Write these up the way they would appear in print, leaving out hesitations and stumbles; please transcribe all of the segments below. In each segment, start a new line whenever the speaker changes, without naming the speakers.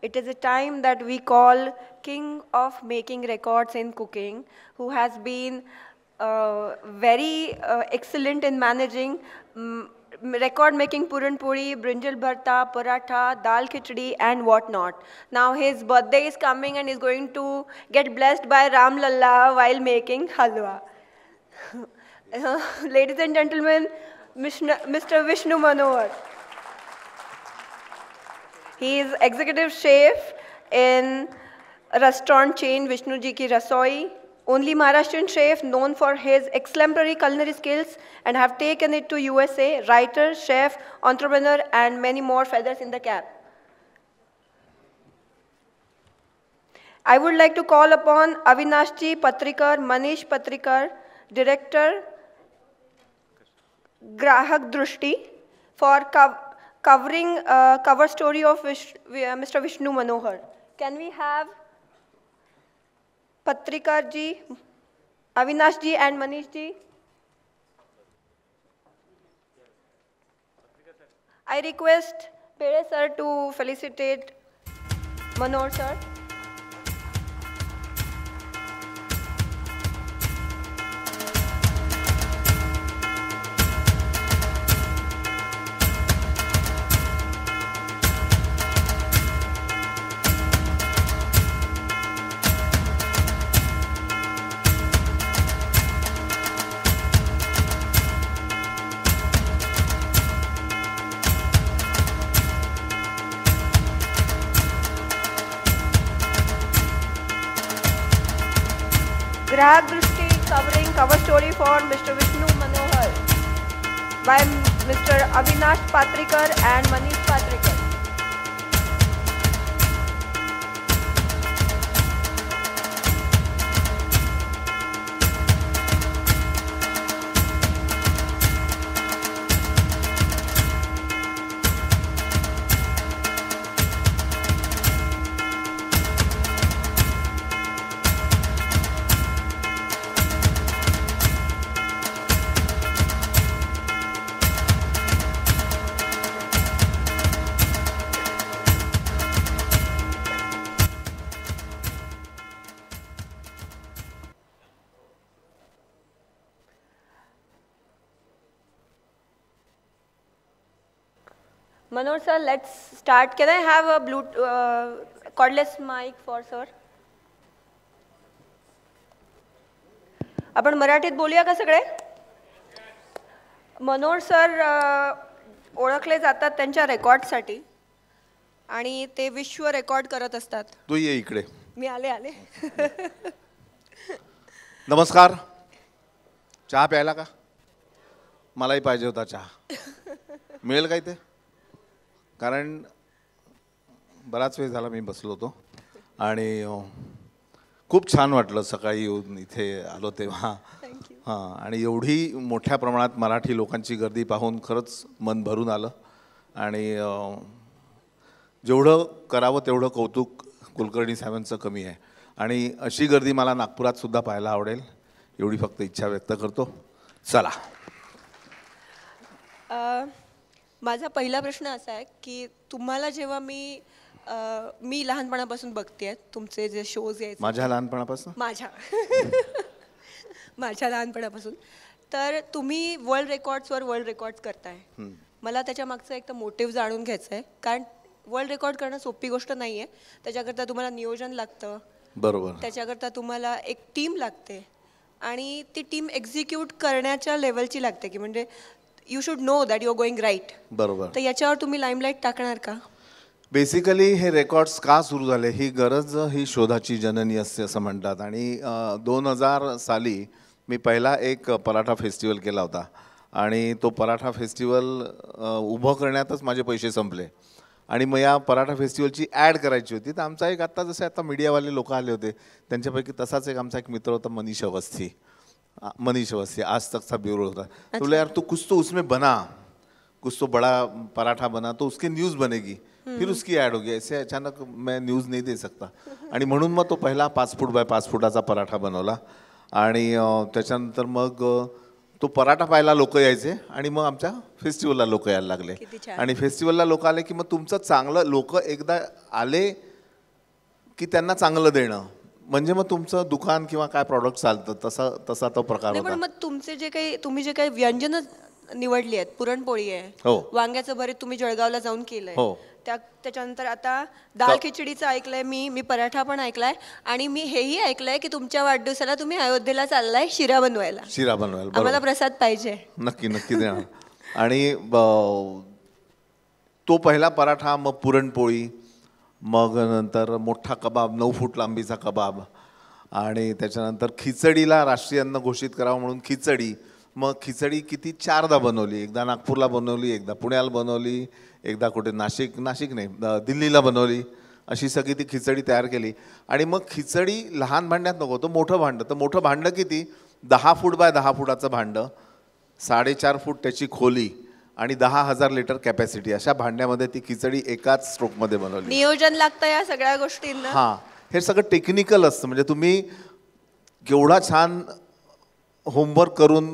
It is a time that we call king of making records in cooking, who has been very excellent in managing record making puran puri, brinjal bharta, paratha, dal khichdi and whatnot. Now his birthday is coming and he's going to get blessed by Ram Lalla while making halwa. Ladies and gentlemen, Mr. Vishnu Manohar. He is executive chef in a restaurant chain Vishnu Ji Ki Rasoi. Only Maharashtrian chef known for his exemplary culinary skills and have taken it to USA. Writer, chef, entrepreneur and many more feathers in the cap. I would like to call upon Avinash Ji Patrikar, Manish Patrikar, Director, Grahak Drushti, for covering cover story of Mr. Vishnu Manohar. Can we have Patrikar ji, Avinash ji and Manish ji? I request Pere sir to felicitate Manohar sir. Grahak Drushti covering cover story for Mr. Vishnu Manohar by Mr. Avinash Patrikar and Manish Patrikar. Manohar sir, let's start. Can I have a cordless mic for sir? आपण मराठीत बोलूया का सगळे? Manohar sir ओळखले जातात त्यांच्या रेकॉर्डसाठी आणि ते विश्व रेकॉर्ड करत असतात.
तू ये इकडे.
मी आले.
नमस्कार. चहा प्यायला का? मलाही पाहिजे होता चहा. मिळेल का इथे? कारण बराच वेळ झाला मी बसलो होतो आणि खूप छान वाटलं सकाळी येऊन इथे आलो तेव्हा. हां, आणि एवढी मोठ्या प्रमाणात मराठी लोकांची गर्दी पाहून खरंच मन भरून आलं आणि जेवढं करावं तेवढं कौतुक कुलकर्णी साहेबांचं कमी आहे आणि अशी गर्दी मला नागपुरात सुद्धा पाहायला आवडेल एवढी फक्त इच्छा व्यक्त करतो. चला.
माझा पहिला प्रश्न असा आहे की तुम्हाला जेव्हा मी लहानपणापासून बघतेय तुमचे जे शोज यायचे.
माझ्या लहानपणापासून?
माझ्या लहानपणापासून. तर तुम्ही वर्ल्ड रेकॉर्ड्स करताय. मला त्याच्या मागचं एक तर मोटिव्ह जाणून घ्यायचं आहे, कारण वर्ल्ड रेकॉर्ड करणं सोपी गोष्ट नाही आहे. त्याच्याकरता तुम्हाला नियोजन लागतं.
बरोबर.
त्याच्याकरता तुम्हाला एक टीम लागते आणि ती टीम एक्झिक्यूट करण्याच्या लेवलची लागते की म्हणजे you should know that you are going right.
बरोबर.
तर याच्यावर तुम्ही लाईमलाईट टाकणार का?
बेसिकली हे रेकॉर्ड्स का सुरू झाले ही गरज ही शोधाची जननी असते असं म्हणतात. आणि 2000 साली मी पहिला एक पराठा फेस्टिवल केला होता आणि तो पराठा फेस्टिवल उभं करण्यातच माझे पैसे संपले आणि मग या पराठा फेस्टिवलची ॲड करायची होती. तर आमचा एक आत्ता जसे आता मीडियावाले लोक आले होते त्यांच्यापैकी तसाच एक आमचा एक मित्र होता मनीष अवस्थी. आज तकचा ब्यूरो होता. तो बोला यार तू कुछ तो उसमें बना, कुछ तो बड़ा पराठा बना तो उसकी न्यूज़ बनेगी, फिर उसकी ॲड होगी. ऐसे अचानक मैं न्यूज़ नहीं दे सकता. आणि म्हणून मग तो पहिला 5 फूट बाय 5 फुटाचा पराठा बनवला आणि त्याच्यानंतर मग तो पराठा पाहायला लोक यायचे आणि मग आमच्या फेस्टिवलला लोक यायला लागले. आणि फेस्टिवलला लोक आले की मग तुमचं चांगलं लोक एकदा आले की त्यांना चांगलं देणं. म्हणजे मग तुमचं दुकान किंवा काय प्रॉडक्ट चालतं तसा तो प्रकार
नाही, पण
होता.
मग तुमचे जे काही तुम्ही जे काही व्यंजन निवडली आहेत, पुरणपोळी आहे,
हो.
वांग्याचं भरीत तुम्ही जळगावला जाऊन केलंय,
हो.
त्याच्यानंतर आता दाल खिचडीचं ऐकलंय मी पराठा पण ऐकलाय, आणि मी हेही ऐकलंय की तुमच्या वाढदिवसाला तुम्ही अयोध्येला चाललाय शिरा बनवायला. आम्हाला प्रसाद पाहिजे.
नक्की नक्की देणार. आणि तो पहिला पराठा, मग पुरणपोळी, मग नंतर मोठा कबाब, 9 फूट लांबीचा कबाब, आणि त्याच्यानंतर खिचडीला राष्ट्रीय अन्न घोषित करावं म्हणून खिचडी. मग खिचडी किती 4दा बनवली. एकदा नागपूरला बनवली, एकदा पुण्याला बनवली, एकदा कुठे नाशिक नाही दिल्लीला बनवली. अशी सगळी ती खिचडी तयार केली. आणि मग खिचडी लहान भांड्यात नको, तो मोठं भांडं. तर मोठं भांडं किती, 10 फूट बाय 10 फुटाचं भांडं, 4.5 फूट त्याची खोली, आणि 10,000 लिटर कॅपॅसिटी. अशा भांड्यामध्ये ती खिचडी एकाच स्ट्रोकमध्ये बनवली.
नियोजन लागतं या सगळ्या गोष्टींना.
हां, हे सगळं टेक्निकल असतं. म्हणजे तुम्ही केवढा छान होमवर्क करून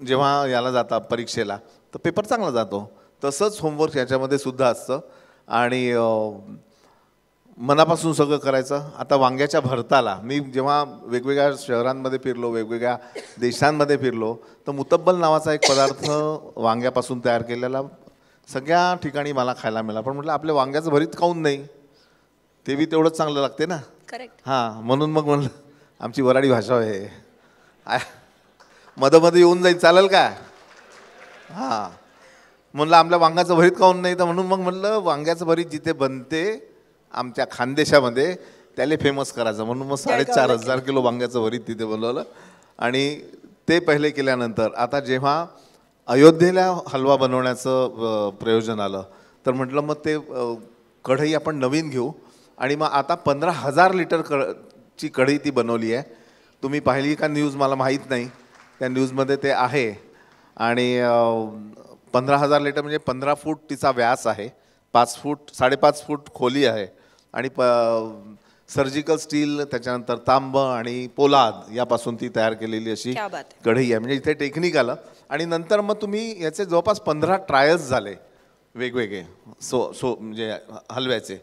जेव्हा याला जाता परीक्षेला, तर पेपर चांगला जातो. तसंच होमवर्क याच्यामध्ये सुद्धा असतं. आणि मनापासून सगळं करायचं. आता वांग्याच्या भरताला मी जेव्हा वेगवेगळ्या शहरांमध्ये फिरलो, वेगवेगळ्या देशांमध्ये फिरलो, तर मुतब्बल नावाचा एक पदार्थ वांग्यापासून तयार केलेला सगळ्या ठिकाणी मला खायला मिळाला. पण म्हटलं आपल्या वांग्याचं भरीत खाऊन नाही, ते बी तेवढंच चांगलं लागते ना.
करेक्ट.
हां, म्हणून मग म्हणलं आमची वराडी भाषा आहे, मध्ये येऊन जाईल, चालेल का? हां, म्हणलं आपल्या वांग्याचं भरीत खाऊन नाही, तर म्हणून मग म्हणलं वांग्याचं भरीत जिथे बनते आमच्या खानदेशामध्ये त्याला फेमस करायचं. म्हणून मग 4,500 किलो वांग्याचं भरीत तिथे बनवलं. आणि ते पहिले केल्यानंतर आता जेव्हा अयोध्येला हलवा बनवण्याचं प्रयोजन आलं, तर म्हटलं मग ते कढई आपण नवीन घेऊ. आणि मग आता 15,000 लिटर ची कढई ती बनवली आहे. तुम्ही पाहिली का न्यूज मला माहीत नाही, त्या न्यूजमध्ये ते आहे. आणि 15,000 लिटर म्हणजे 15 फूट तिचा व्यास आहे, 5.5 फूट खोली आहे, आणि सर्जिकल स्टील, त्याच्यानंतर तांब आणि पोलाद यापासून ती तयार केलेली अशी कढई आहे. म्हणजे इथे टेक्निक आलं. आणि नंतर मग तुम्ही याचे जवळपास 15 ट्रायल्स झाले वेगवेगळे म्हणजे हलव्याचे.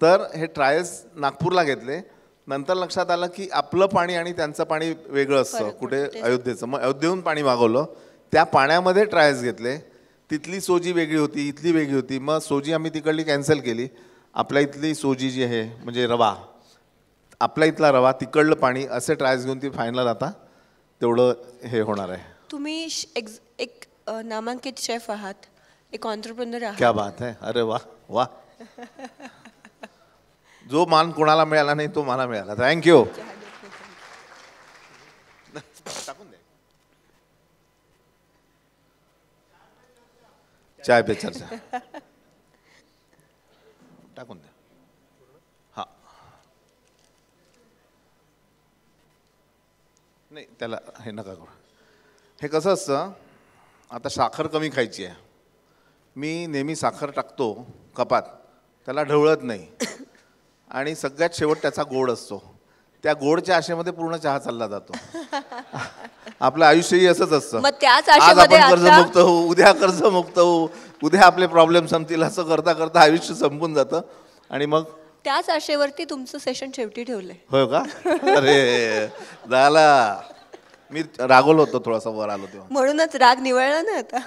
तर हे ट्रायल्स नागपूरला घेतले. नंतर लक्षात आलं की आपलं पाणी आणि त्यांचं पाणी वेगळं असतं, कुठे अयोध्येचं. मग अयोध्येहून पाणी मागवलं, त्या पाण्यामध्ये ट्रायल्स घेतले. तिथली सोजी वेगळी होती, इथली वेगळी होती. मग सोजी आम्ही तिकडली कॅन्सल केली. आपल्या इथली सोजी जी आहे म्हणजे रवा, आपल्या इथला रवा, तिकडलं पाणी, असे ट्रायल्स घेऊन ती फायनल आता तेवढं हे होणार आहे.
तुम्ही एक नामांकित शेफ आहात, एक एंटरप्रेन्योर आहात.
क्या बात आहे. अरे वा वा. जो मान कोणाला मिळाला नाही तो मला मिळाला. थँक्यू. टाकून दे चाय पे चर्चा, टाकून द्या. हा, नाही त्याला हे नका करू. हे कसं असतं, आता साखर कमी खायची आहे, मी नेहमी साखर टाकतो कपात, त्याला ढवळत नाही, आणि सगळ्यात शेवट त्याचा गोड असतो. त्या गोडच्या आशेमध्ये पूर्ण चहा चालला जातो. आपलं आयुष्यही असंच असतं. आज आपण कर्जमुक्त होऊ, उद्या कर्जमुक्त होऊ, उद्या आपले प्रॉब्लेम संपतील, असं करता करता आयुष्य संपून जातं. आणि मग
त्याच आशेवरती तुमचं सेशन शेवटी ठेवलंय.
होय का? अरे झाला, मी रागवलो होतो, थोडासा वर आलो तेव्हा,
म्हणूनच राग निवळला ना आता.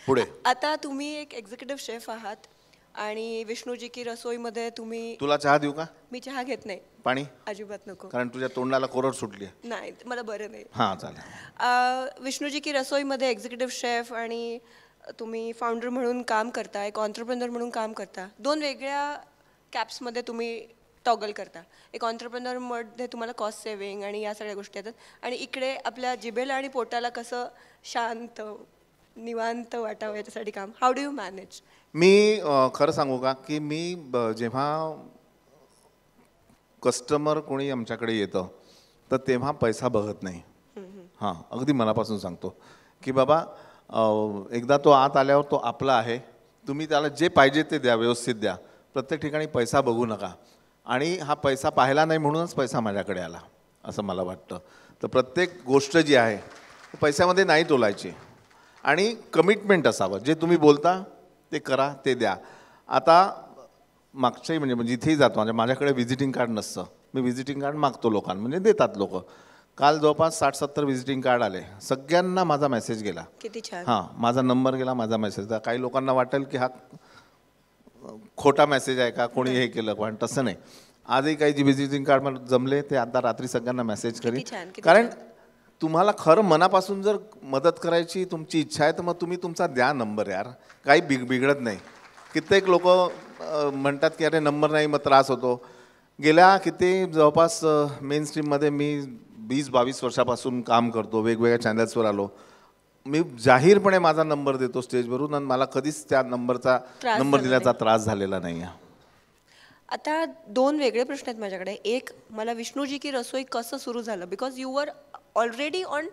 पुढे.
आता तुम्ही एक एक्झिक्युटिव्ह शेफ आहात, आणि विष्णूजी की रसोईमध्ये तुम्ही.
तुला चहा देऊ का?
मी चहा घेत नाही.
पाणी
अजिबात नको,
कारण तुझ्या तोंडाला कोरड सुटली.
नाही, मला बरं नाही.
हां चालेल.
विष्णूजी की रसोईमध्ये एक्झिक्युटिव्ह शेफ आणि तुम्ही फाउंडर म्हणून काम करता, एक एंटरप्रेन्योर म्हणून काम करता. 2 वेगळ्या कॅप्समध्ये तुम्ही टॉगल करता. एक एंटरप्रेन्योरमध्ये तुम्हाला कॉस्ट सेव्हिंग आणि या सगळ्या गोष्टी येतात, आणि इकडे आपल्या जिभेला आणि पोटाला कसं शांत निवांत वाटावं याच्यासाठी काम. How do you manage?
मी खरं सांगू का की मी जेव्हा कस्टमर कोणी आमच्याकडे येतं तर तेव्हा पैसा बघत नाही. हां, अगदी मनापासून सांगतो की बाबा एकदा तो आत आल्यावर तो आपला आहे, तुम्ही त्याला जे पाहिजे ते द्या, व्यवस्थित द्या. प्रत्येक ठिकाणी पैसा बघू नका. आणि हा पैसा पाहिला नाही म्हणूनच पैसा माझ्याकडे आला असं मला वाटतं. तर प्रत्येक गोष्ट जी आहे पैशामध्ये नाही तोलायची, आणि कमिटमेंट असावं. जे तुम्ही बोलता ते करा, ते द्या. आता मागच्याही म्हणजे जिथेही जातो म्हणजे माझ्याकडे व्हिजिटिंग कार्ड नसतं, मी व्हिजिटिंग कार्ड मागतो लोकांना, म्हणजे देतात लोक. काल जवळपास 60-70 व्हिजिटिंग कार्ड आले, सगळ्यांना माझा मेसेज गेला.
किती छान.
हां, माझा नंबर गेला, माझा मेसेज. काही लोकांना वाटेल की हा खोटा मेसेज आहे का, कोणी हे केलं, पण तसं नाही. आजही काही जे व्हिजिटिंग कार्ड मला जमले ते आता रात्री सगळ्यांना मेसेज करीन. कारण तुम्हाला खरं मनापासून जर मदत करायची तुमची इच्छा आहे तर मग तुम्ही तुमचा द्या नंबर यार, काही बिघडत नाही. कित्येक लोक म्हणतात की अरे नंबर नाही मग त्रास होतो. गेल्या जवळपास मेन स्ट्रीममध्ये मी 20-22 वर्षापासून काम करतो, वेगवेगळ्या चॅनल्सवर आलो. मी जाहीरपणे माझा नंबर देतो स्टेजवरून आणि मला कधीच त्या नंबर दिल्याचा त्रास झालेला नाही आहे.
आता 2 वेगळे प्रश्न आहेत माझ्याकडे. एक, मला विष्णूजी की रसोई कसं सुरू झालं? Because you were already on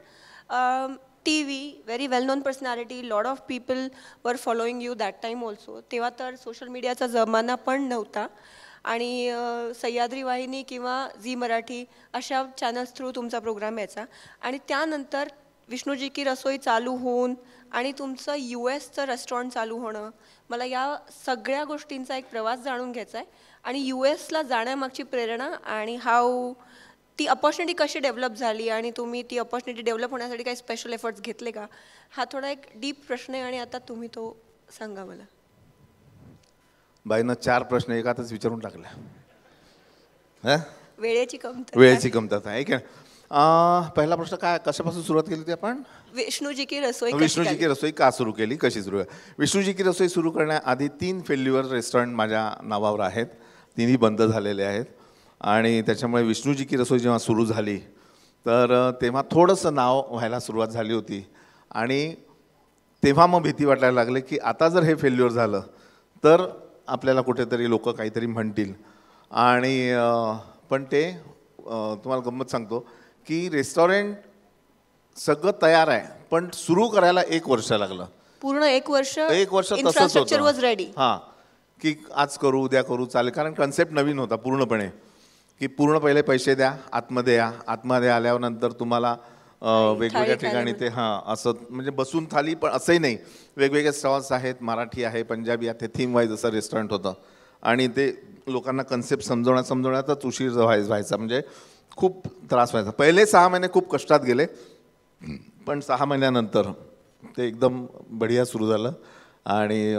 TV, very well known personality, lot of people were following you that time also. तेव्हा तर सोशल मीडियाचा जमाना पण नव्हता आणि सह्याद्री वाहिनी किंवा झी मराठी अशा चॅनल्स थ्रू तुमचा प्रोग्राम यायचा. आणि त्यानंतर विष्णूजी की रसोई चालू होऊन आणि तुमचं US रेस्टॉरंट चालू होणं, मला या सगळ्या गोष्टींचा एक प्रवास जाणून घ्यायचा आहे. आणि US जाण्यामागची प्रेरणा आणि हाऊ ती अपॉर्च्युनिटी कशी डेव्हलप झाली आणि तुम्ही ती अपॉर्च्युनिटी डेव्हलप होण्यासाठी काही स्पेशल एफर्ट्स घेतले का? हा थोडा एक डीप प्रश्न आहे आणि आता तुम्ही तो सांगा मला.
बाईनं 4 प्रश्न एकातच विचारून टाकले.
वेळेची
कमतरता आहे का? पहिला प्रश्न काय, कशापासून सुरुवात केली होती आपण?
विष्णूजी की रसोई
का सुरू केली, कशी सुरू आहे? विष्णूजी की रसोई सुरू करण्याआधी 3 फेल्युअर रेस्टॉरंट माझ्या नावावर आहेत, 3ही बंद झालेले आहेत. आणि त्याच्यामुळे विष्णूजी की रसोई जेव्हा सुरू झाली तर तेव्हा थोडंसं नाव व्हायला सुरुवात झाली होती. आणि तेव्हा मग भीती वाटायला लागली की आता जर हे फेल्युअर झालं तर आपल्याला कुठेतरी लोक काहीतरी म्हणतील. आणि पण ते तुम्हाला गंमत सांगतो की रेस्टॉरंट सगळं तयार आहे पण सुरू करायला 1 वर्ष लागलं.
पूर्ण 1 वर्ष
तसंच होतं. हां, की आज करू उद्या करू चालेल, कारण कन्सेप्ट नवीन होता पूर्णपणे. की पूर्ण पहिले पैसे द्या, आतमध्ये या, आतमध्ये आल्यावर नंतर तुम्हाला वेगवेगळ्या ठिकाणी ते असं म्हणजे बसून थाली, पण असंही नाही, वेगवेगळे स्टॉल्स आहेत, मराठी आहे, पंजाबी आहे, थीम वाईज असं रेस्टॉरंट होतं. आणि ते लोकांना कन्सेप्ट समजवण्यातच उशीर व्हायचा, म्हणजे खूप त्रास व्हायचा. पहिले 6 महिने खूप कष्टात गेले, पण 6 महिन्यानंतर ते एकदम बढिया सुरू झालं. आणि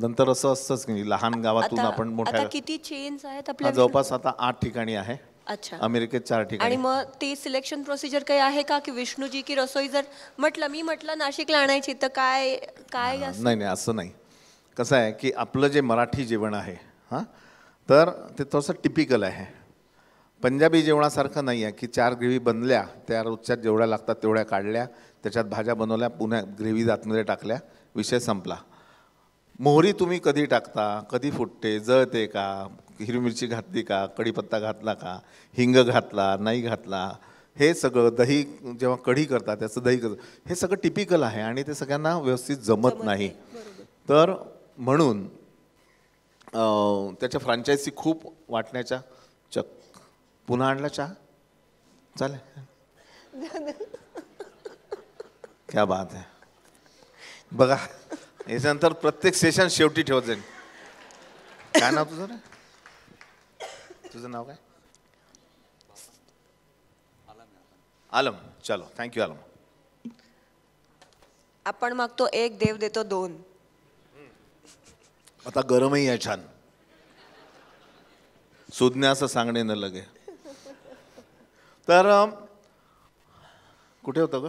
नंतर असं असतंच की लहान गावातून आपण मोठ्या.
किती चेन्स आहेत आपल्या?
जवळपास आता 8 ठिकाणी आहे.
अच्छा.
अमेरिकेत 4 ठिकाणी.
आणि मग ते सिलेक्शन प्रोसिजर काही आहे का की विष्णूजी की रसोई जर म्हटलं नाशिकला आणायची तर काय
नाही असं नाही. कसं आहे की आपलं जे मराठी जेवण आहे तर ते थोडंसं टिपिकल आहे, पंजाबी जेवणासारखं नाही आहे की 4 ग्रेव्ही बनल्या, त्या रोजच्या जेवढ्या लागतात तेवढ्या काढल्या, त्याच्यात भाज्या बनवल्या, पुन्हा ग्रेव्ही आतमध्ये टाकल्या, विषय संपला. मोहरी तुम्ही कधी टाकता, कधी फुटते, जळते का, हिरवी मिरची घातली का, कढीपत्ता घातला का, हिंग घातला नाही घातला, हे सगळं. दही जेव्हा कढी करतात त्याचं दही हे सगळं टिपिकल आहे आणि ते सगळ्यांना व्यवस्थित जमत नाही. तर म्हणून त्याच्या फ्रँचायझी खूप वाटण्याच्या पुन्हा आणला चहा चालेल. क्या बात आहे. बघा याच्यानंतर प्रत्येक सेशन शेवटी ठेवत जाईल. काय नाव तुझं रे? तुझं नाव काय? आलम. चलो थँक्यू आलम.
आपण मागतो 1, देव देतो 2.
आता गरमही आहे छान, सुज्ञ असं सांगणे न लगे. तर कुठे होतं ग?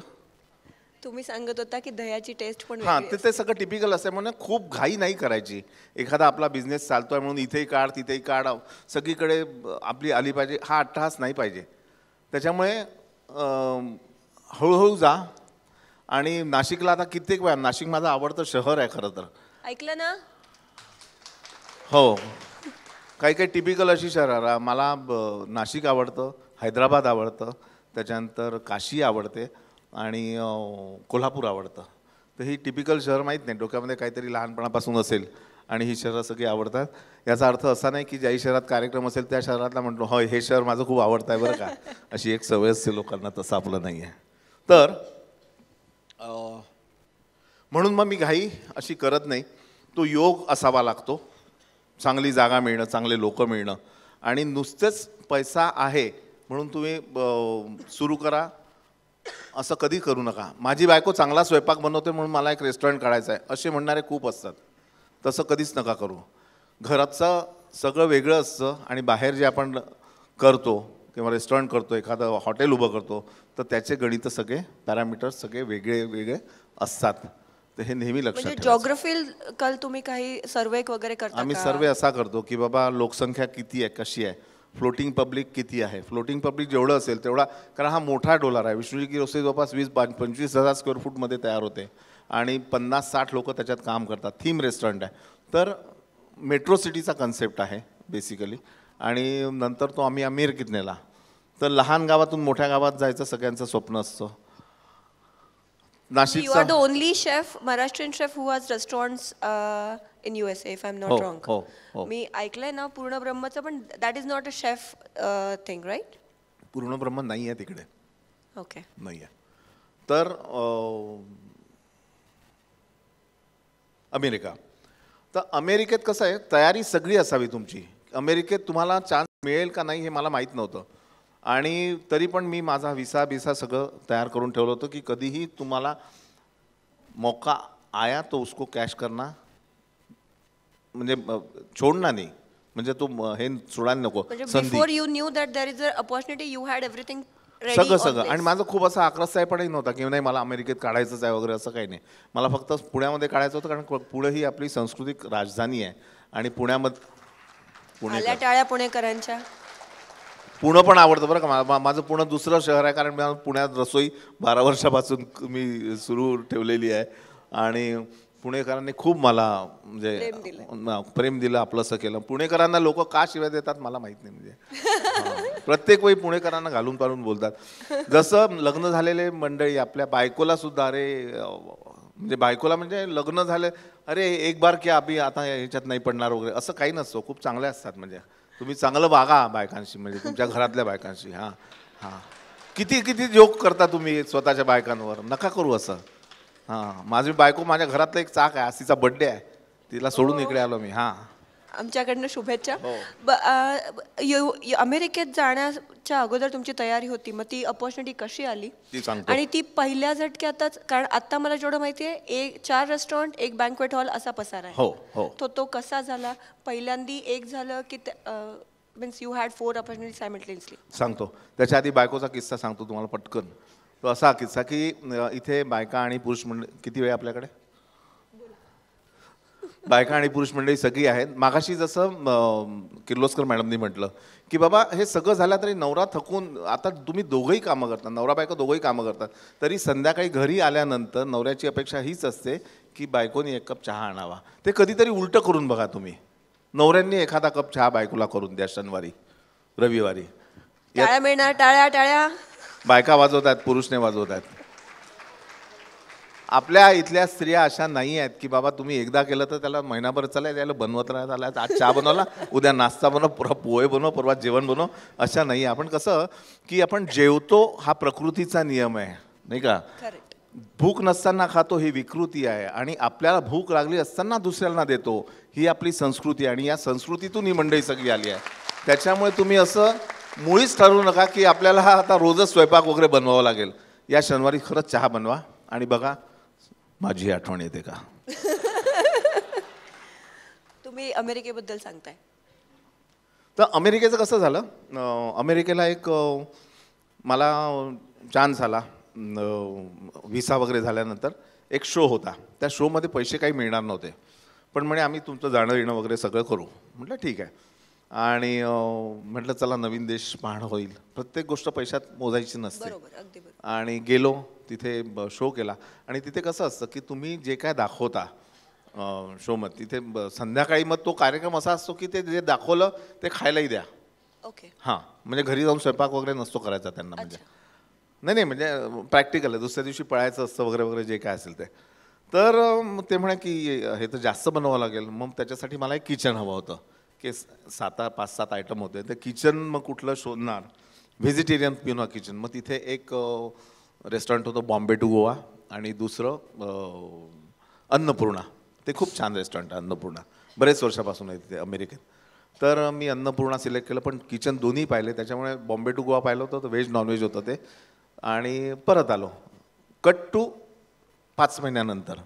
तुम्ही सांगत होता की दह्याची टेस्ट पण
ते सगळं टिपिकल असते म्हणून खूप घाई नाही करायची. एखादा आपला बिझनेस चालतोय म्हणून इथेही काढ तिथेही काढ, सगळीकडे आपली आली पाहिजे, हा अट्टहास नाही पाहिजे. त्याच्यामुळे हळूहळू जा. आणि नाशिकला आता कित्येक वेळा, नाशिक माझं आवडतं शहर आहे खरं तर.
ऐकलं ना?
हो, काही टिपिकल अशी शहर. मला नाशिक आवडतं, हैदराबाद आवडतं, त्याच्यानंतर काशी आवडते आणि कोल्हापूर आवडतं. तर ही टिपिकल शहर माहीत नाही, डोक्यामध्ये काहीतरी लहानपणापासून असेल आणि ही शहरं सगळी आवडतात. याचा अर्थ असा नाही की ज्याही शहरात कार्यक्रम असेल त्या शहरातला म्हटलो होय हे शहर माझं खूप आवडतं आहे बरं का, अशी एक सवय असते लोकांना, तसं आपलं नाही आहे. तर म्हणून मग मी घाई अशी करत नाही. तो योग असावा लागतो चांगली जागा मिळणं, चांगले लोक मिळणं. आणि नुसतेच पैसा आहे म्हणून तुम्ही सुरू करा असं कधी करू नका. माझी बायको चांगला स्वयंपाक बनवते म्हणून मला एक रेस्टॉरंट काढायचं आहे असे म्हणणारे खूप असतात. तसं कधीच नका करू. घराचं सगळं वेगळं असतं आणि बाहेर जे आपण करतो किंवा रेस्टॉरंट करतो, एखादं हॉटेल उभं करतो, तर त्याचे गणित सगळे पॅरामीटर्स सगळे वेगळे वेगळे असतात. तर हे नेहमी लक्षात ठेवायचं.
जॉग्राफिकल तुम्ही काही सर्वे वगैरे करता?
आम्ही सर्वे असा करतो की बाबा लोकसंख्या किती आहे, कशी आहे, फ्लोटिंग पब्लिक किती आहे. फ्लोटिंग पब्लिक जेवढं असेल तेवढा, कारण हा मोठा डोलार आहे. विष्णूजी की रोसे जवळपास 20-25 हजार स्क्वेअर फूटमध्ये तयार होते आणि 50-60 लोक त्याच्यात काम करतात. थीम रेस्टॉरंट आहे. तर मेट्रो सिटीचा कन्सेप्ट आहे बेसिकली. आणि नंतर तो आम्ही अमेरिकेत नेला. तर लहान गावातून मोठ्या गावात जायचं सगळ्यांचं स्वप्न असतं.
You are the only chef, Maharashtrian chef who has restaurants in USA, if I'm not wrong.
हो.
मी ऐकलंय ना पूर्ण ब्रह्मचं, पण that is not a chef thing, right?
पूर्ण ब्रह्म नाही आहे तिकडे.
ओके.
नाही आहे. तर अमेरिका. तर अमेरिकेत कसं आहे, तयारी सगळी असावी तुमची. अमेरिकेत तुम्हाला चान्स मिळेल का नाही हे मला माहीत नव्हतं. आणि तरी पण मी माझा विसा सगळं तयार करून ठेवलं होतं की कधीही तुम्हाला मौका आया तो उसको कॅश करना, म्हणजे छोडणार नाही. म्हणजे तू हे सोडायला नको संधी.
Before you knew that there is a opportunity, you had everything ready.
सगळं. आणि माझं खूप असा आक्रस्तायपणाही नव्हता की नाही मला अमेरिकेत काढायचंच आहे वगैरे, असं काही नाही. मला फक्त पुण्यामध्ये काढायचं होतं, कारण पुणे ही आपली सांस्कृतिक राजधानी आहे. आणि पुण्यामध्ये
टाळ्या पुणेकरांच्या.
पुणे पण आवडतं बरं का. माझं पुणे दुसरं शहर आहे, कारण मी पुण्यात रसोई 12 वर्षापासून मी सुरू ठेवलेली आहे. आणि पुणेकरांनी खूप मला म्हणजे प्रेम दिलं, आपलंसं केलं. पुणेकरांना लोक का शिवाय देतात मला माहीत नाही. म्हणजे प्रत्येक वेळी पुणेकरांना घालून पालून बोलतात. जसं लग्न झालेले मंडळी आपल्या बायकोला सुद्धा, अरे म्हणजे बायकोला म्हणजे लग्न झालं, अरे एक बार क्या अभि आता ह्याच्यात नाही पडणार वगैरे, असं काही नसतं. खूप चांगले असतात. म्हणजे तुम्ही चांगलं वागा बायकांशी, म्हणजे तुमच्या घरातल्या बायकांशी. किती जोक करता तुम्ही स्वतःच्या बायकांवर, नका करू असं. माझी बायको माझ्या घरातलं एक चाक आहे. आसीचा बर्थडे आहे, तिला सोडून इकडे आलो मी.
आमच्याकडनं शुभेच्छा. अमेरिकेत जाण्याच्या अगोदर तुमची तयारी होती, मग ती अपॉर्च्युनिटी कशी आली? आणि ती पहिल्या झटक्यातच, कारण आता मला जेवढं माहिती आहे 4 रेस्टॉरंट, 1 बँक्वेट हॉल असा पसारा आहे. तो कसा झाला? पहिल्यांदी एक झालं की means you had 4 opportunity simultaneously?
सांगतो. त्याच्या आधी बायकोचा किस्सा सांगतो तुम्हाला पटकन. तो असा किस्सा की इथे बायका आणि पुरुष मंडळी, किती वेळ आपल्याकडे? बायका आणि पुरुष मंडळी सगळी आहेत. मागाशी जसं किर्लोस्कर मॅडमनी म्हटलं की बाबा हे सगळं झालं तरी नवरा थकून, आता तुम्ही दोघंही कामं करतात, नवरा बायको दोघंही कामं करतात, तरी संध्याकाळी घरी आल्यानंतर नवऱ्याची अपेक्षा हीच असते की बायकोनी 1 कप चहा आणावा. ते कधीतरी उलटं करून बघा तुम्ही. नवऱ्यांनी एखादा कप चहा बायकोला करून द्या शनिवारी रविवारी.
टाळ्या मिळणार, टाळ्या.
बायका वाजवत आहेत, पुरुषने वाजवत आहेत. आपल्या इथल्या स्त्रिया अशा नाही आहेत की बाबा तुम्ही एकदा केलं तर त्याला महिनाभर चालेल, त्याला बनवत राहायला. आज चहा बनवला, उद्या नाश्ता बनव, पोहे बनव, परवा जेवण बनव, अशा नाही. आपण कसं की आपण जेवतो हा प्रकृतीचा नियम आहे, नाही का? भूक नसताना खातो ही विकृती आहे. आणि आपल्याला भूक लागली असताना दुसऱ्यांना देतो ही आपली संस्कृती आहे. आणि या संस्कृतीतून ही मंडळी सगळी आली आहे. त्याच्यामुळे तुम्ही असं मुळीच ठरवू नका की आपल्याला आता रोजच स्वयंपाक वगैरे बनवावा लागेल. या शनिवारी खरंच चहा बनवा आणि बघा माझी आठवण येते का.
तुम्ही अमेरिकेबद्दल सांगताय.
तर अमेरिकेचं कसं झालं, अमेरिकेला एक मला चान्स आला. व्हिसा वगैरे झाल्यानंतर एक शो होता. त्या शोमध्ये पैसे काही मिळणार नव्हते, पण म्हणे आम्ही तुमचं जाणं येणं वगैरे सगळं करू. म्हटलं ठीक आहे. आणि म्हटलं चला नवीन देश पाहणं होईल. प्रत्येक गोष्ट पैशात मोजायची नसते. आणि गेलो तिथे शो केला. आणि तिथे कसं असतं की तुम्ही जे काय दाखवता शोमध्ये, तिथे संध्याकाळी मग तो कार्यक्रम असा असतो की ते जे दाखवलं ते खायलाही द्या. म्हणजे घरी जाऊन स्वयंपाक वगैरे नसतो करायचा त्यांना. म्हणजे नाही म्हणजे प्रॅक्टिकल आहे. दुसऱ्या दिवशी पळायचं असतं वगैरे वगैरे जे काय असेल ते. तर ते म्हणे की हे तर जास्त बनवावं लागेल. मग त्याच्यासाठी मला एक किचन हवं होतं की 5-7 आयटम होते. ते किचन मग कुठलं शोधणार? व्हेजिटेरियन पिनो किचन. मग तिथे एक रेस्टॉरंट होतं बॉम्बे टू गोवा, आणि दुसरं अन्नपूर्णा. ते खूप छान रेस्टॉरंट आहे अन्नपूर्णा. बरेच वर्षापासून आहे तिथे अमेरिकेत. तर मी अन्नपूर्णा सिलेक्ट केलं, पण किचन दोन्ही पाहिले. त्याच्यामुळे बॉम्बे टू गोवा पाहिलं होतं, तर व्हेज नॉनव्हेज होतं ते. आणि परत आलो. कट टू 5 महिन्यानंतर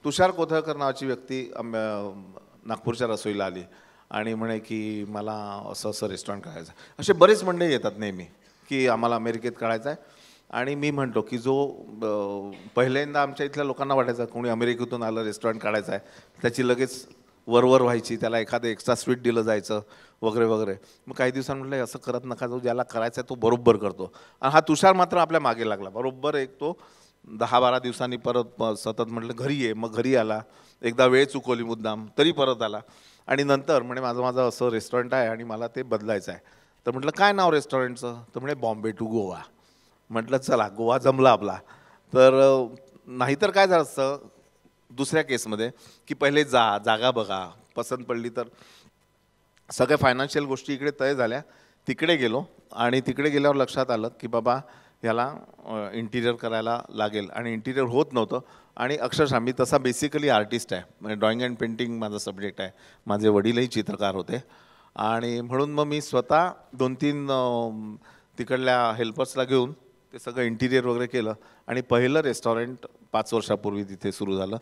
तुषार कोथळकर नावाची व्यक्ती नागपूरच्या रसोईला आली आणि म्हणे की मला असं असं रेस्टॉरंट करायचं आहे. असे बरेच मंडळी येतात नेहमी की आम्हाला अमेरिकेत काढायचं आहे. आणि मी म्हणतो की जो पहिल्यांदा आमच्या इथल्या लोकांना वाटायचं कोणी अमेरिकेतून आलं रेस्टॉरंट काढायचं आहे, त्याची लगेच वरवर व्हायची, त्याला एखादं एक्स्ट्रा स्वीट दिलं जायचं वगैरे वगैरे. मग काही दिवसांनी म्हटलं असं करत नका, जो ज्याला करायचं आहे तो बरोबर करतो. आणि हा तुषार मात्र आपल्या मागे लागला. बरोबर एक तो 10-12 दिवसांनी परत सतत म्हटलं घरी ये. मग घरी आला, एकदा वेळ चुकवली मुद्दाम तरी परत आला. आणि नंतर म्हणे माझं असं रेस्टॉरंट आहे आणि मला ते बदलायचं आहे. तर म्हटलं काय नाव रेस्टॉरंटचं? तर म्हणे बॉम्बे टू गोवा. म्हटलं चला गोवा जमला आपला. तर नाहीतर काय झालं असतं दुसऱ्या केसमध्ये की पहिले जागा बघा, पसंत पडली तर सगळ्या फायनान्शियल गोष्टी इकडे तय झाल्या. तिकडे गेलो आणि तिकडे गेल्यावर लक्षात आलं की बाबा ह्याला इंटिरियर करायला लागेल. आणि इंटिरियर होत नव्हतं. आणि अक्षरशः मी तसा बेसिकली आर्टिस्ट आहे, म्हणजे ड्रॉइंग अँड पेंटिंग माझा सब्जेक्ट आहे. माझे वडीलही चित्रकार होते. आणि म्हणून मग मी स्वतः 2-3 तिकडल्या हेल्पर्सला घेऊन ते सगळं इंटिरियर वगैरे केलं. आणि पहिलं रेस्टॉरंट 5 वर्षापूर्वी तिथे सुरू झालं.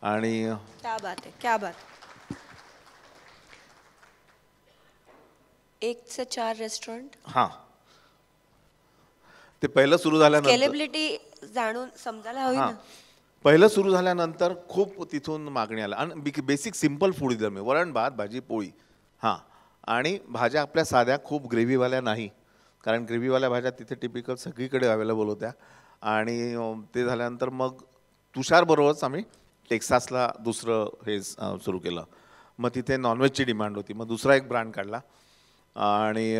आणि
क्या बात आहे, क्या बात. 1 से 4 रेस्टॉरंट.
हां, ते पहिलं सुरू झाल्यानंतर
स्केलेबिलिटी जाणून समजायला हवी ना.
पहिलं सुरू झाल्यानंतर खूप तिथून मागणी आला. आणि बेसिक सिम्पल फूड दिलं मी, वरण भात भाजी पोळी. हां, आणि भाज्या आपल्या साध्या खूप ग्रेव्हीवाल्या नाही, कारण ग्रेव्हीवाल्या भाज्या तिथे टिपिकल सगळीकडे अवेलेबल होत्या. आणि ते झाल्यानंतर मग तुषारबरोबरच आम्ही टेक्सासला दुसरं हे सुरू केलं. मग तिथे नॉनव्हेजची डिमांड होती. मग दुसरा एक ब्रँड काढला आणि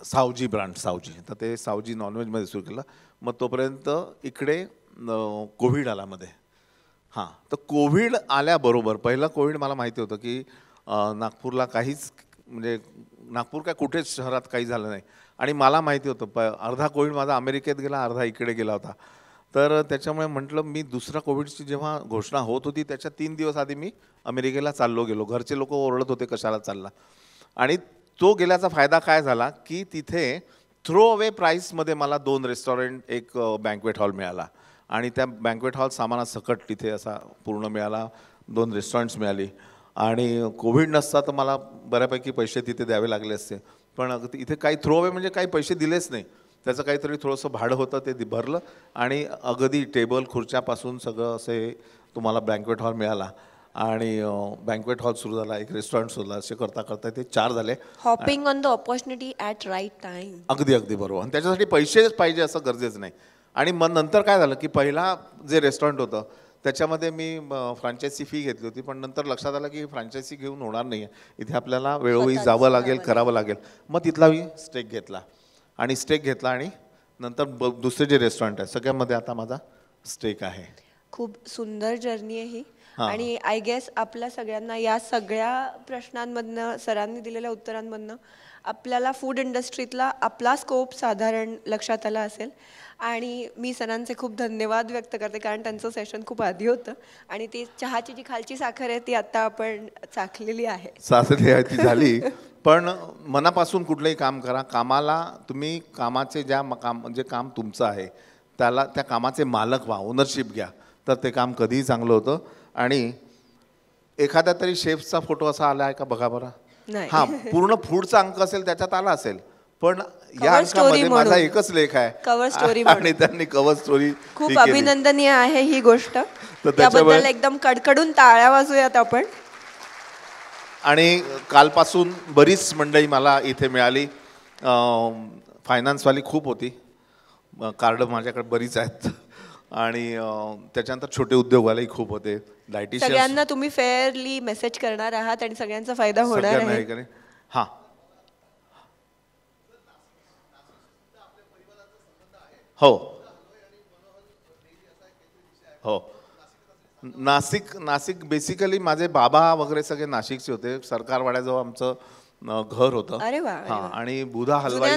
सावजी ब्रँड, सावजी. तर ते सावजी नॉनव्हेजमध्ये सुरू केलं. मग तोपर्यंत इकडे कोविड आला मध्ये. हां, तर कोविड आल्याबरोबर पहिलं कोविड मला माहिती होतं की नागपूरला काहीच, म्हणजे नागपूर काय कुठेच शहरात काही झालं नाही. आणि मला माहिती होतं अर्धा कोविड माझा अमेरिकेत गेला, अर्धा इकडे गेला होता. तर त्याच्यामुळे म्हटलं मी दुसरा कोविडची जेव्हा घोषणा होत होती त्याच्या 3 दिवस आधी मी अमेरिकेला गेलो. घरचे लोक ओरडत होते कशाला चालला. आणि तो गेल्याचा फायदा काय झाला की तिथे थ्रो अवे प्राईसमध्ये मला 2 रेस्टॉरंट, एक बँक्वेट हॉल मिळाला. आणि त्या बँक्वेट हॉल सामानासकट तिथे असा पूर्ण मिळाला. 2 रेस्टॉरंट्स मिळाली. आणि कोविड नसता तर मला बऱ्यापैकी पैसे तिथे द्यावे लागले असते. पण इथे काही थ्रो अवे म्हणजे काही पैसे दिलेच नाही. त्याचं काहीतरी थोडंसं भाडं होतं ते भरलं. आणि अगदी टेबल खुर्च्यापासून सगळं असे तुम्हाला बँक्वेट हॉल मिळाला. आणि बँक्वेट हॉल सुरू झाला, एक रेस्टॉरंट सुरू झाला. असे करता करता ते 4 झाले.
Hopping on the opportunity at right time.
अगदी अगदी बरोबर. आणि त्याच्यासाठी पैसेच पाहिजे असं गरजेचं नाही. आणि मग नंतर काय झालं की पहिला जे रेस्टॉरंट होतं त्याच्यामध्ये मी फ्रँचायसी फी घेतली होती. पण नंतर लक्षात आलं की फ्रँचायसी घेऊन होणार नाही आहे, इथे आपल्याला वेळोवेळी जावं लागेल, करावं लागेल. मग तिथला मी स्टेक घेतला. आणि नंतर दुसरे जे रेस्टॉरंट आहे सगळ्यामध्ये आता माझा स्टेक आहे.
खूप सुंदर जर्नी आहे ही. आणि आय गेस आपल्या सगळ्यांना या सगळ्या प्रश्नांमधनं, सरांनी दिलेल्या उत्तरांमधनं आपल्याला फूड इंडस्ट्रीतला आपला स्कोप साधारण लक्षात आला असेल. आणि मी सरांचे खूप धन्यवाद व्यक्त करते, कारण त्यांचं सेशन खूप आधी होतं आणि ती चहाची जी खालची साखर आहे ती आता आपण चाखलेली आहे.
साखर ती झाली. पण मनापासून कुठलंही काम करा. कामाला तुम्ही कामाचे जे काम तुमचं आहे त्या कामाचे मालक व्हा, ओनरशिप घ्या, तर ते काम कधीही चांगलं होतं. आणि एखाद्या तरी शेफचा फोटो असा आला आहे का बघा बरं. हां, पूर्ण फूडचा अंक असेल त्याच्यात आला असेल, पण या अंकामध्ये माझा एकच लेख आहे,
कव्हर स्टोरी.
आणि त्यांनी कव्हर स्टोरी.
खूप अभिनंदनीय आहे ही गोष्ट. त्याबद्दल एकदम कडकडून टाळ्या वाजूयात आपण.
आणि कालपासून बरीच मंडळी मला इथे मिळाली. फायनान्सवाली खूप होती, कार्ड माझ्याकडे बरीच आहेत. आणि त्याच्यानंतर छोटे उद्योगवालेही खूप होते, डायटिशियन.
सगळ्यांना तुम्ही फेअरली मेसेज करणार आहात आणि सगळ्यांचा फायदा होणार आहे.
हां, हो हो. नाशिक बेसिकली माझे बाबा वगैरे सगळे नाशिकचे होते. सरकारवाड्याजवळ आमचं घर होतं.
अरे वा.
हां, आणि बुधा हलवाई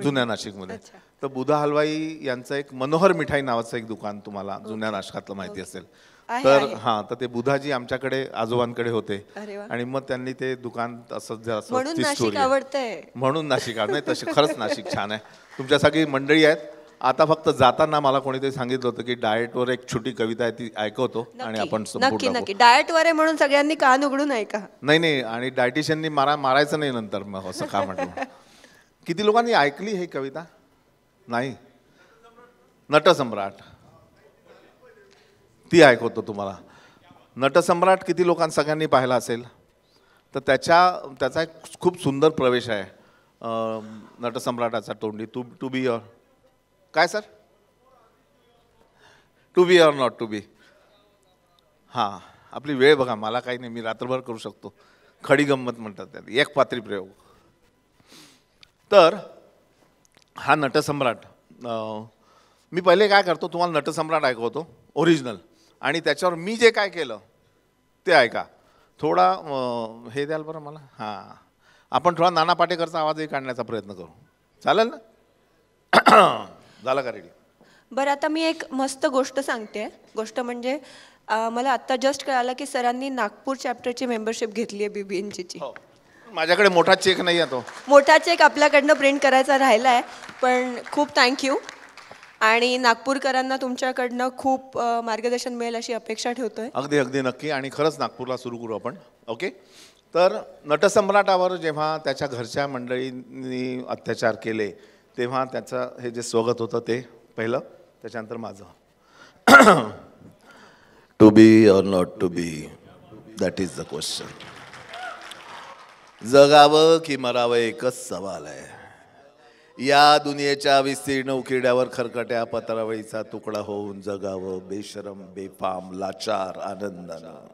जुन्या नाशिकमध्ये. तर बुधा हलवाई यांचं एक मनोहर मिठाई नावाचं एक दुकान तुम्हाला जुन्या नाशकातलं माहिती असेल. तर हां, तर ते बुधाजी आमच्याकडे आजोबांकडे होते
अरे वा.
आणि मग त्यांनी ते दुकान असं
म्हणून
ती
नाशिक
स्टोरी आहे.
आवडतंय.
म्हणून नाशिक नाही तशी खरंच नाशिक छान आहे. तुमच्या सगळी मंडळी आहेत. आता फक्त जाताना मला कोणीतरी सांगितलं होतं की डाएटवर एक छोटी कविता आहे ती ऐकवतो आणि आपण
नक्की नक्की डाएटवर आहे म्हणून सगळ्यांनी कान उघडून ऐका.
नाही आणि डायटिशियननी मारायचं नाही नंतर मग असं का म्हटलं. किती लोकांनी ऐकली ही कविता? नाही. नटसम्राट ती ऐकवतो तुम्हाला. नटसम्राट किती सगळ्यांनी पाहिला असेल तर त्याचा एक खूप सुंदर प्रवेश आहे नटसम्राटाचा तोंडी. टू बी ऑर काय sir? To be or not to be. हां, आपली वेळ बघा. मला काही नाही, मी रात्रभर करू शकतो. खडी गंमत म्हणतात त्याला, एक पात्री प्रयोग. तर हा नटसम्राट मी पहिले काय करतो तुम्हाला नटसम्राट ऐकवतो ओरिजिनल आणि त्याच्यावर मी जे काय केलं ते ऐका. थोडा हे द्याल बरं मला. हां, आपण थोडा नाना पाटेकरचा आवाजही काढण्याचा प्रयत्न करू. चालेल ना? झाला का रेडी?
बरं, आता मी एक मस्त गोष्ट सांगते. गोष्ट म्हणजे मला आत्ता जस्ट कळालं की सरांनी नागपूर चॅप्टरची मेंबरशिप घेतली आहे BBNCची.
माझ्याकडे मोठा चेक नाही आहे तो.
मोठा चेक आपल्याकडनं प्रिंट करायचा राहिला आहे, पण खूप थँक्यू. आणि नागपूरकरांना तुमच्याकडनं खूप मार्गदर्शन मिळेल अशी अपेक्षा ठेवतोय.
अगदी अगदी नक्की. आणि खरंच नागपूरला सुरू करू आपण. ओके. तर नटसम्राटावर जेव्हा त्याच्या घरच्या मंडळींनी अत्याचार केले तेव्हा त्याचं हे जे स्वागत होतं ते पहिलं, त्याच्यानंतर माझं. To be or not to be, that is the question. जगावं की मरावं एकच सवाल आहे. या दुनियेच्या विस्तीर्ण उकिरड्यावर खरकट्या पत्रावळीचा तुकडा होऊन जगावं बेशरम, बेफाम, लाचार, आनंदानं,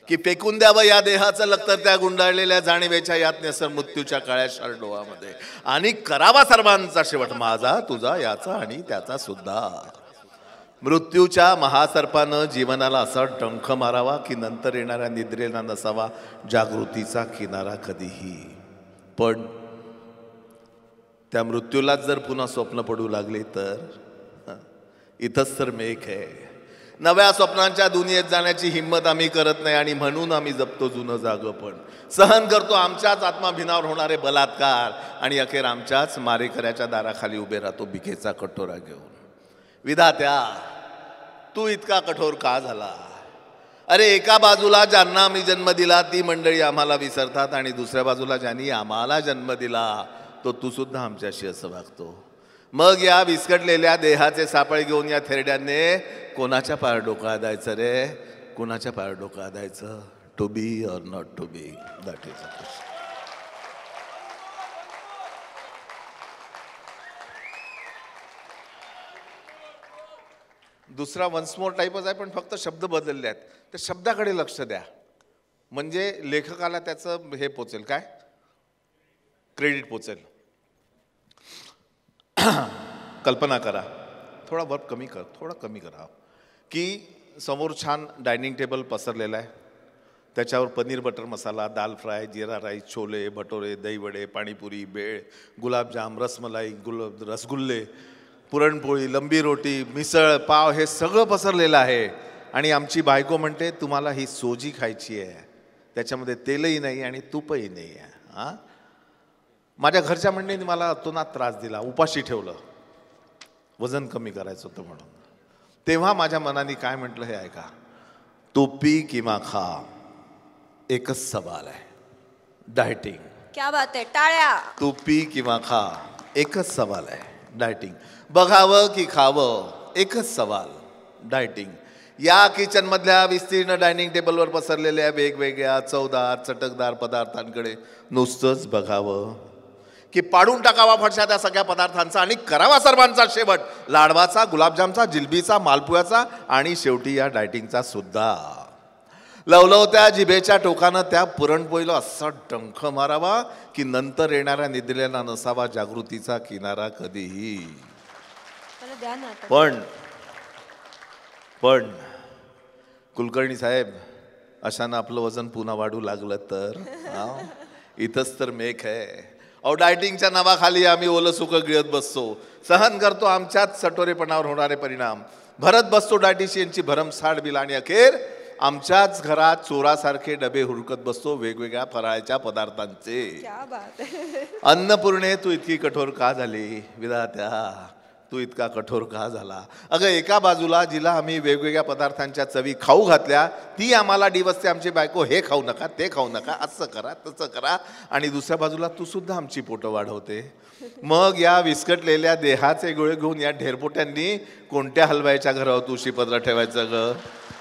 की फेकून द्यावं या देहाचं लक्तर त्या गुंडाळलेल्या जाणीवेच्या यातनेसर मृत्यूच्या काळ्या शारडोहामध्ये आणि करावा सर्वांचा शेवट, माझा, तुझा, याचा आणि त्याचा सुद्धा. मृत्यूच्या महासर्पानं जीवनाला असा डंख मारावा की नंतर येणाऱ्या निद्रेला नसावा जागृतीचा किनारा कधीही. पण त्या मृत्यूलाच जर पुन्हा स्वप्न पडू लागले तर इथंच तर मेघ आहे. नव्या स्वप्नांच्या दुनियेत जाण्याची हिंमत आम्ही करत नाही आणि म्हणून आम्ही जपतो जुनं जागंपण. सहन करतो आमच्याच आत्माभिनावर होणारे बलात्कार आणि अखेर आमच्याच मारेकऱ्याच्या दाराखाली उभे राहतो बिकेचा कटोरा घेऊन. विधात्या, तू इतका कठोर का झाला? अरे, एका बाजूला ज्यांना आम्ही जन्म दिला ती मंडळी आम्हाला विसरतात आणि दुसऱ्या बाजूला ज्यांनी आम्हाला जन्म दिला तो तू सुद्धा आमच्याशी असं वागतो. मग या विस्कटलेल्या देहाचे सापळे घेऊन या थेरड्यांनी कोणाच्या पायावर डोकं आदायचं रे? कोणाच्या पायावर डोकं आदायचं? To be or not to be, that is a question. दुसरा वन्स मोर टाईपच आहे, पण फक्त शब्द बदलले आहेत. त्या शब्दाकडे लक्ष द्या म्हणजे लेखकाला त्याचं हे पोचेल, काय क्रेडिट पोचेल. कल्पना करा, थोडा वर्क कमी कर, थोडा कमी करा, की समोर छान डायनिंग टेबल पसरलेला आहे. त्याच्यावर पनीर बटर मसाला, दाल फ्राय, जिरा राईस, छोले भटोरे, दहीवडे, पाणीपुरी, भेळ, गुलाबजाम, रसमलाई, रसगुल्ले, पुरणपोळी, लंबी रोटी, मिसळ, पाव हे सगळं पसरलेलं आहे. आणि आमची बायको म्हणते तुम्हाला ही सोजी खायची आहे, त्याच्यामध्ये तेलही नाही आणि तूपही नाही आहे. हां, माझ्या घरच्या मंडळींनी मला अतोनात त्रास दिला, उपाशी ठेवलं, वजन कमी करायचं होतं म्हणून. तेव्हा माझ्या मनाने काय म्हटलं हे ऐका. तू पी किंवा खा, एकच सवाल आहे, डायटिंग.
क्या बात आहे, टाळ्या.
तू पी किंवा खा, एकच सवाल आहे, डायटिंग. बघावं की खावं, एकच सवाल, डायटिंग. या किचनमधल्या विस्तीर्ण डायनिंग टेबलवर पसरलेल्या वेगवेगळ्या चवदार चटकदार पदार्थांकडे नुसतंच बघावं की पाडून टाकावा फडशा त्या सगळ्या पदार्थांचा आणि करावा सर्वांचा शेवट, लाडवाचा, गुलाबजामचा, जिलबीचा, मालपुयाचा आणि शेवटी या डायटिंगचा सुद्धा. लवलवत्या जिभेच्या टोकानं त्या पुरणपोळीला असा डंख मारावा की नंतर येणाऱ्या निद्रेला नसावा जागृतीचा किनारा कधीही. पण कुलकर्णी साहेब, अशानं आपलं वजन पुन्हा वाढू लागलं तर इथंच तर मेघ आहे. अहो डायटिंगच्या नावाखाली आम्ही ओलं सुकं गिळत बसतो, सहन करतो आमच्याच सटोरेपणावर होणारे परिणाम, भरत बसतो डायटिशियनची भरमसाठ बिल आणि अखेर आमच्याच घरात चोरासारखे डबे हुडकत बसतो वेगवेगळ्या फराळाच्या पदार्थांचे.
क्या बात है.
अन्नपूर्णे तू इतकी कठोर का झाली विधात्या, तू इतका कठोर का झाला. अगं एका बाजूला जिला आम्ही वेगवेगळ्या पदार्थांच्या चवी खाऊ घातल्या ती आम्हाला डिवसते आमची बायको, हे खाऊ नका ते खाऊ नका असं करा तसं करा, आणि दुसऱ्या बाजूला तू सुद्धा आमची पोटं वाढवते. मग या विस्कटलेल्या देहाचे गोळे घेऊन या ढेरपोट्यांनी कोणत्या हलवायच्या घरावर तुळशीपत्र ठेवायचं ग,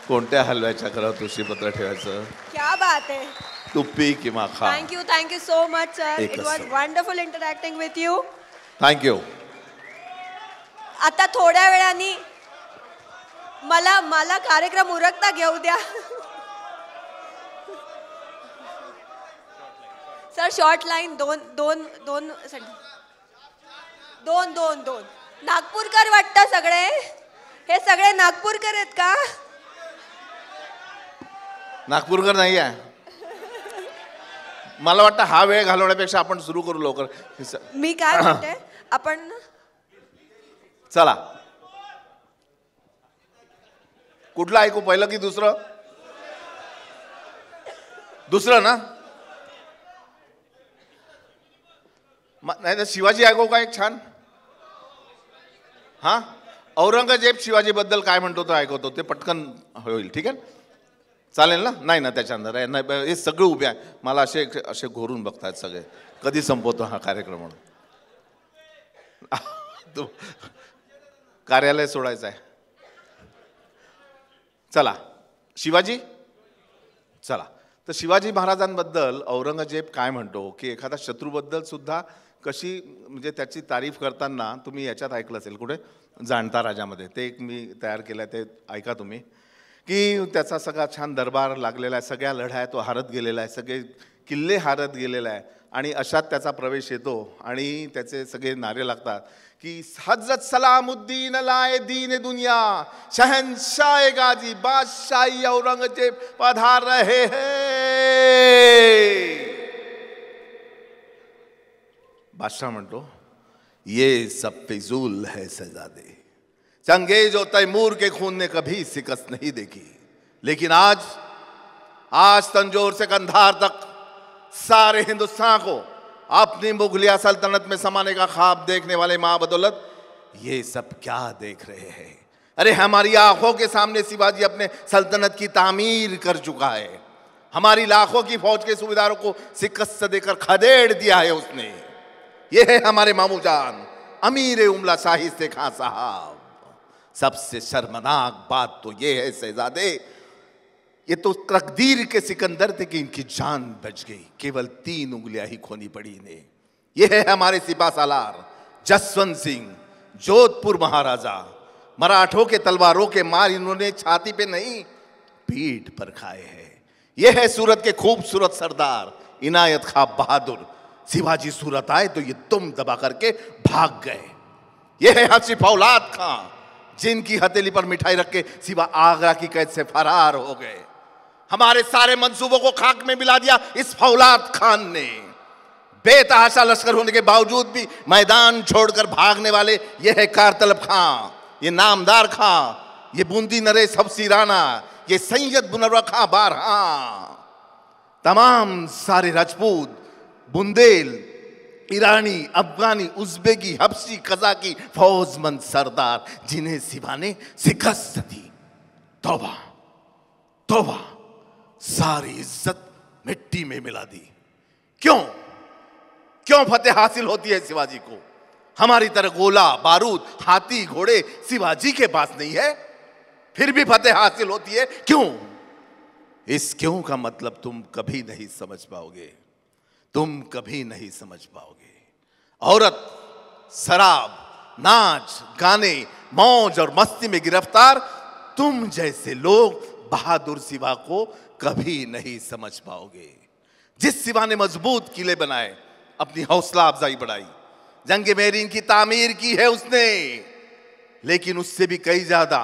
कोणत्या हलवायच्या घरावर तुळशीपत्र ठेवायचं.
क्या बात है.
तू पी किंवा खा.
Thank you so much sir. It
एकच
was
sir.
Wonderful interacting with you.
Thank you.
आता थोड्या वेळाने मला कार्यक्रम उरकता घेऊ द्या. सर शॉर्ट लाईन दोन दोन दोन दोन दोन दोन नागपूरकर वाटतं सगळे, हे सगळे नागपूरकर आहेत का.
नागपूरकर नाही आहे. मला वाटतं हा वेळ घालवण्यापेक्षा आपण सुरू करू लवकर.
मी काय म्हणते आपण
चला कुठलं ऐकू, पहिलं की दुसरं. दुसरं ना, नाही तर शिवाजी ऐकू का एक छान. हा औरंगजेब शिवाजी बद्दल काय म्हणतो तो ऐकवतो, ते पटकन होईल. ठीक आहे चालेल ना. नाही ना त्याच्यानंतर हे सगळे उभे आहे, मला असे असे घोरून बघतायत सगळे, कधी संपवतो हा कार्यक्रम म्हणून. तो कार्यालय सोडायचं आहे. चला शिवाजी. चला तर शिवाजी महाराजांबद्दल औरंगजेब काय म्हणतो की एखादा शत्रूबद्दल सुद्धा कशी म्हणजे त्याची तारीफ करताना तुम्ही याच्यात ऐकलं असेल कुठे, जाणता राजामध्ये. ते एक मी तयार केलं आहे, ते ऐका तुम्ही. की त्याचा सगळा छान दरबार लागलेला आहे, सगळ्या लढाया तो हारत गेलेला आहे, सगळे किल्ले हारत गेलेला आहे, आणि अशात त्याचा प्रवेश येतो आणि त्याचे सगळे नारे लागतात की हजरत सलामुद्दीन लाए दीन दुनिया, शहनशाह गाजी बादशाही औरंगजेब पधार रहे हैं. बादशाह म्हणतो ये सब फिजूल है शहजादे, चंगेज और तैमूर के खून ने कभी शिकस्त नहीं देखी, लेकिन आज तंजौर से कंधार तक सारे हिंदुस्तान को अपनी मुगलिया सल्तनत में समाने का ख्वाब देखने वाले मां बदौलत ये सब क्या देख रहे हैं. अरे हमारी आंखों के सामने शिवाजी अपने सल्तनत की तामीर कर चुका है, हमारी लाखों की फौज के सूबेदारों को शिकस्त देकर खदेड़ दिया है उसने. ये है हमारे मामू जान अमीर उमला शाहिस्ते खां साहब. सबसे शर्मनाक बात तो ये है शहजादे, ये तो तकदीर के सिकंदर थे कि इनकी जान बच गई, केवल 3 उंगलियां ही खोनी पड़ी इन्हें. ये है हमारे सिपा सालार जसवंत सिंह, जोधपुर महाराजा. मराठों के तलवारों के मार इन्होंने छाती पे नहीं पीठ पर खाए हैं. ये है सूरत के खूबसूरत सरदार इनायत खां बहादुर. शिवाजी सूरत आए तो ये तुम दबा करके भाग गए. ये है हाजी फौलाद खां, जिनकी हथेली पर मिठाई रख के सिवा आगरा की कैद से फरार हो गए. हमारे सारे मंसूबों को खाक में मिला दिया इस फौलाद खान ने. बेतहाशा लश्कर होने के बावजूद भी मैदान छोड़कर भागने वाले ये है कारतलब खां, ये नामदार खां, ये बूंदी नरेश हफ्सी राणा, ये सैयद मुनव्वर खां बारहां. तमाम सारे राजपूत, बुंदेल, ईरानी, अफगानी, उज़्बेकी, हबशी, कज़ाकी फौजमंद सरदार जिन्हें सिवा ने शिकस्त दी. तौबा तौबा, सारी इज्जत मिट्टी में मिला दी. क्यों क्यों फतेह हासिल होती है शिवाजी को? हमारी तरह गोला बारूद हाथी घोड़े शिवाजी के पास नहीं है, फिर भी फतेह हासिल होती है. क्यों? इस क्यों का मतलब तुम कभी नहीं समझ पाओगे, तुम कभी नहीं समझ पाओगे. औरत, शराब, नाच गाने, मौज और मस्ती में गिरफ्तार तुम जैसे लोग बहादुर सिवा को कभी नहीं समझ पाओगे. जिस सिवा ने मजबूत किले बनाए, अपनी हौसला अफजाई बढ़ाई, जंग मेरीन की तामीर की है उसने, लेकिन उससे भी कई ज्यादा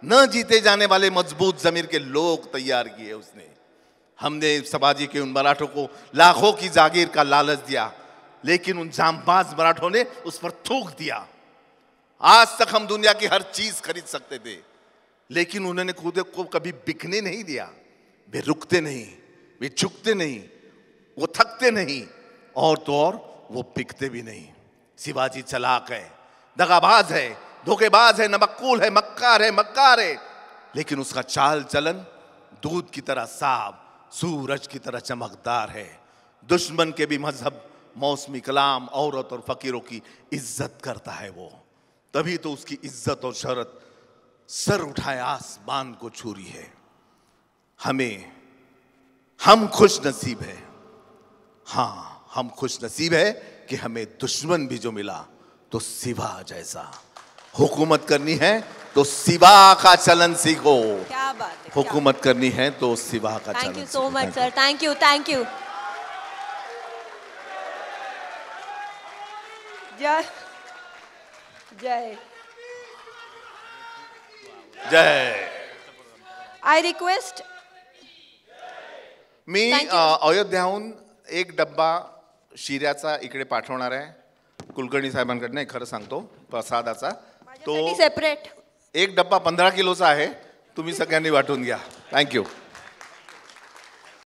न जीते जाने वाले मजबूत जमीर के लोग तैयार किए उसने. हमने सबाजी के उन मराठों को लाखों की जागीर का लालच दिया, लेकिन उन जांबाज मराठों ने उस पर थूक दिया। आज तक हम दुनिया की हर चीज खरीद सकते थे, लेकिन उन्होंने खुद को कभी बिकने नहीं दिया। वे रुकते नहीं, वे झुकते नहीं, वो थकते नहीं, और तो और वो बिकते भी नहीं। शिवाजी चालाक है, दगाबाज है, धोखेबाज है, नमक्कूल है, मक्कार है, लेकिन उसका चाल चलन दूध की तरह साफ, सूरज की तरह चमकदार है। दुश्मन के भी मजहब, मौसमी कलाम, औरत और फकीरों की इज्जत करता है वो। तभी तो उसकी इज्जत और शोहरत सर उठाए आसमान को छू रही है। हम खुश नसीब है, हाँ हम खुश नसीब है कि हमें दुश्मन भी जो मिला तो शिवा जैसा। हुकूमत करनी है तो शिवा का चलन सीखो।
क्या बात है,
हुकूमत करनी है तो शिवा का चलन।
Thank you so much sir, thank you. जय जय
जय।
आय रिक्वेस्ट
मी अयोध्याहून एक डब्बा शिऱ्याचा इकडे पाठवणार आहे कुलकर्णी साहेबांकडनं। खरं सांगतो, प्रसादाचा तो
सेपरेट
एक डब्बा 15 किलोचा आहे, तुम्ही सगळ्यांनी वाटून घ्या। थँक्यू।